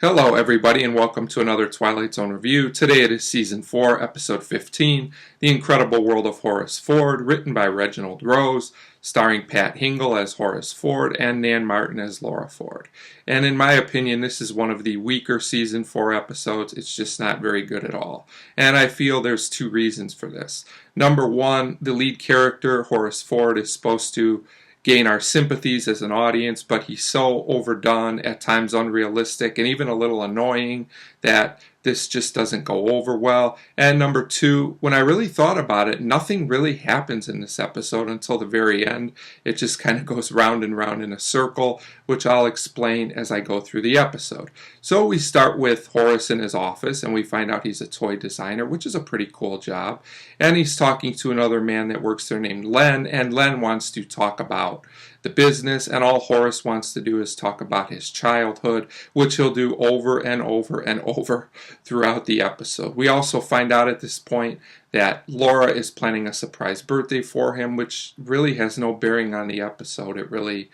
Hello everybody and welcome to another Twilight Zone review. Today it is Season 4, Episode 15, The Incredible World of Horace Ford, written by Reginald Rose, starring Pat Hingle as Horace Ford and Nan Martin as Laura Ford. And in my opinion, this is one of the weaker Season 4 episodes. It's just not very good at all. And I feel there's two reasons for this. Number one, the lead character, Horace Ford, is supposed to gain our sympathies as an audience, but he's so overdone, at times unrealistic, and even a little annoying that this just doesn't go over well. And number two, when I really thought about it, nothing really happens in this episode until the very end. It just kind of goes round and round in a circle, which I'll explain as I go through the episode. So we start with Horace in his office, and we find out he's a toy designer, which is a pretty cool job. And he's talking to another man that works there named Len, and Len wants to talk about the business, and all Horace wants to do is talk about his childhood, which he'll do over and over and over throughout the episode. We also find out at this point that Laura is planning a surprise birthday for him, which really has no bearing on the episode. It really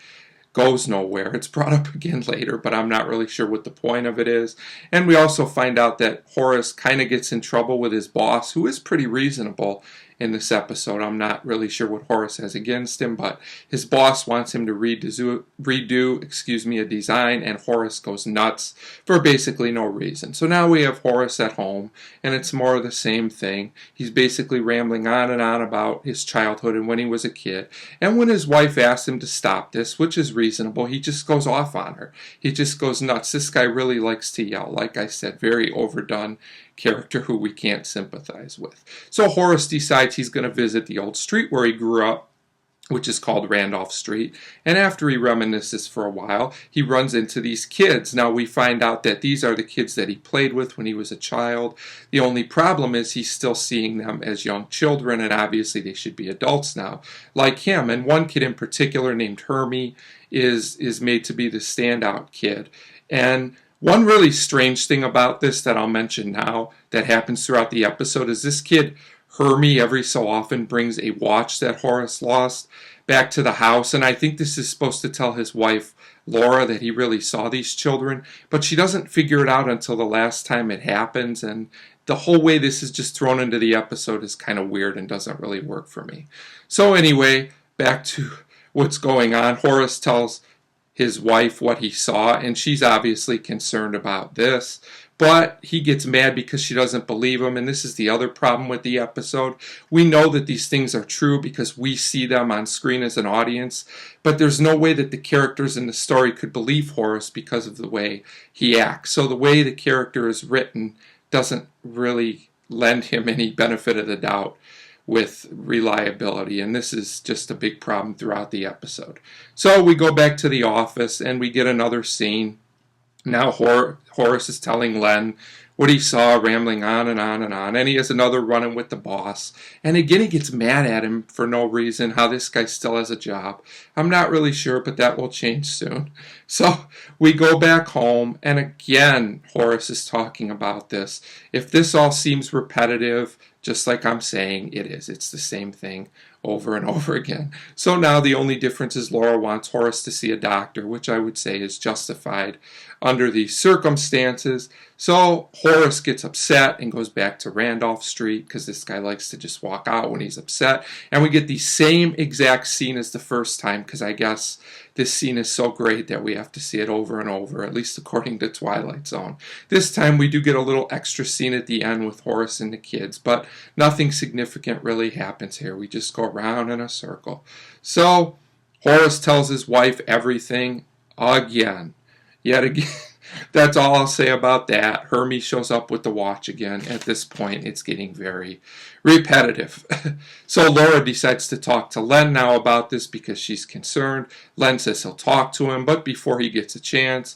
goes nowhere. It's brought up again later, but I'm not really sure what the point of it is. And we also find out that Horace kind of gets in trouble with his boss, who is pretty reasonable in this episode. I'm not really sure what Horace has against him, but his boss wants him to redo a design, and Horace goes nuts for basically no reason. So now we have Horace at home, and it's more of the same thing. He's basically rambling on and on about his childhood and when he was a kid. And when his wife asks him to stop this, which is reasonable, he just goes off on her. He just goes nuts. This guy really likes to yell. Like I said, very overdone character who we can't sympathize with. So Horace decides he's going to visit the old street where he grew up, which is called Randolph Street. And after he reminisces for a while, he runs into these kids. Now we find out that these are the kids that he played with when he was a child. The only problem is he's still seeing them as young children, and obviously they should be adults now, like him. And one kid in particular named Hermie is made to be the standout kid. And one really strange thing about this that I'll mention now that happens throughout the episode is this kid, Hermie, every so often brings a watch that Horace lost back to the house, and I think this is supposed to tell his wife, Laura, that he really saw these children, but she doesn't figure it out until the last time it happens, and the whole way this is just thrown into the episode is kind of weird and doesn't really work for me. So anyway, back to what's going on. Horace tells his wife what he saw, and she's obviously concerned about this, but he gets mad because she doesn't believe him. And this is the other problem with the episode. We know that these things are true because we see them on screen as an audience, but there's no way that the characters in the story could believe Horace because of the way he acts. So the way the character is written doesn't really lend him any benefit of the doubt with reliability, and this is just a big problem throughout the episode. So we go back to the office and we get another scene. Now Horace is telling Len what he saw, rambling on and on and on, and he has another run-in with the boss. And again, he gets mad at him for no reason, how this guy still has a job. I'm not really sure, but that will change soon. So we go back home, and again, Horace is talking about this. If this all seems repetitive, just like I'm saying, it is. It's the same thing over and over again. So now the only difference is Laura wants Horace to see a doctor, which I would say is justified under these circumstances. So Horace gets upset and goes back to Randolph Street because this guy likes to just walk out when he's upset. And we get the same exact scene as the first time because I guess this scene is so great that we have to see it over and over, at least according to Twilight Zone. This time we do get a little extra scene at the end with Horace and the kids, but nothing significant really happens here. We just go around in a circle. So Horace tells his wife everything again. Yet again. That's all I'll say about that. Hermie shows up with the watch again. At this point, it's getting very repetitive. So Laura decides to talk to Len now about this because she's concerned. Len says he'll talk to him, but before he gets a chance,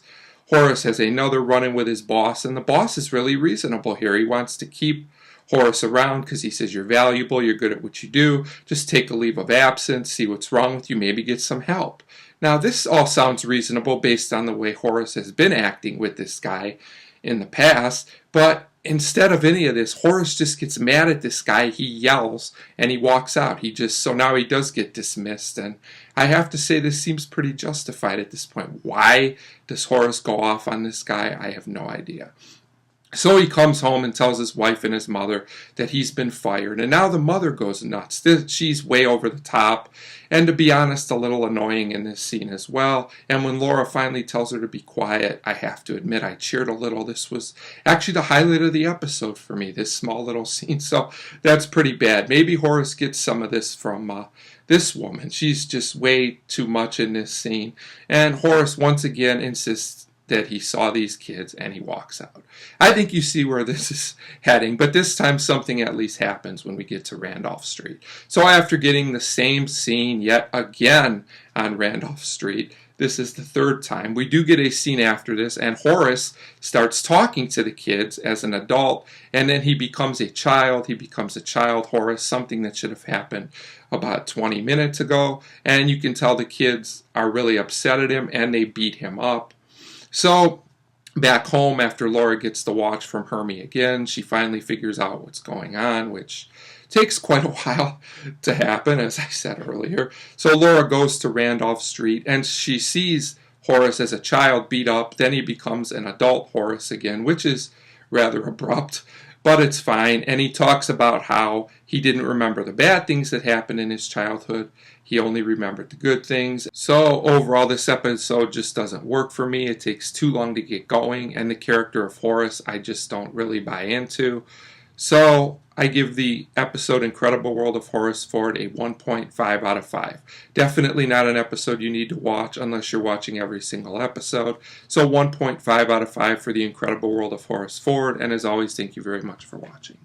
Horace has another run-in with his boss, and the boss is really reasonable here. He wants to keep Horace around because he says you're valuable, you're good at what you do, just take a leave of absence, see what's wrong with you, maybe get some help. Now, this all sounds reasonable based on the way Horace has been acting with this guy in the past, but instead of any of this, Horace just gets mad at this guy. He yells and he walks out. So now he does get dismissed. And I have to say, this seems pretty justified at this point. Why does Horace go off on this guy? I have no idea. So he comes home and tells his wife and his mother that he's been fired. And now the mother goes nuts. She's way over the top. And to be honest, a little annoying in this scene as well. And when Laura finally tells her to be quiet, I have to admit I cheered a little. This was actually the highlight of the episode for me, this small little scene. So that's pretty bad. Maybe Horace gets some of this from this woman. She's just way too much in this scene. And Horace once again insists that he saw these kids, and he walks out. I think you see where this is heading, but this time something at least happens when we get to Randolph Street. So after getting the same scene yet again on Randolph Street, this is the third time, we do get a scene after this, and Horace starts talking to the kids as an adult, and then he becomes a child. He becomes a child Horace, something that should have happened about 20 minutes ago, and you can tell the kids are really upset at him, and they beat him up. So, back home, after Laura gets the watch from Hermie again, she finally figures out what's going on, which takes quite a while to happen, as I said earlier. So Laura goes to Randolph Street, and she sees Horace as a child beat up. Then he becomes an adult Horace again, which is rather abrupt, but it's fine. And he talks about how he didn't remember the bad things that happened in his childhood. He only remembered the good things. So overall, this episode just doesn't work for me. It takes too long to get going, and the character of Horace I just don't really buy into. So I give the episode Incredible World of Horace Ford a 1.5 out of 5. Definitely not an episode you need to watch unless you're watching every single episode. So 1.5 out of 5 for the Incredible World of Horace Ford. And as always, thank you very much for watching.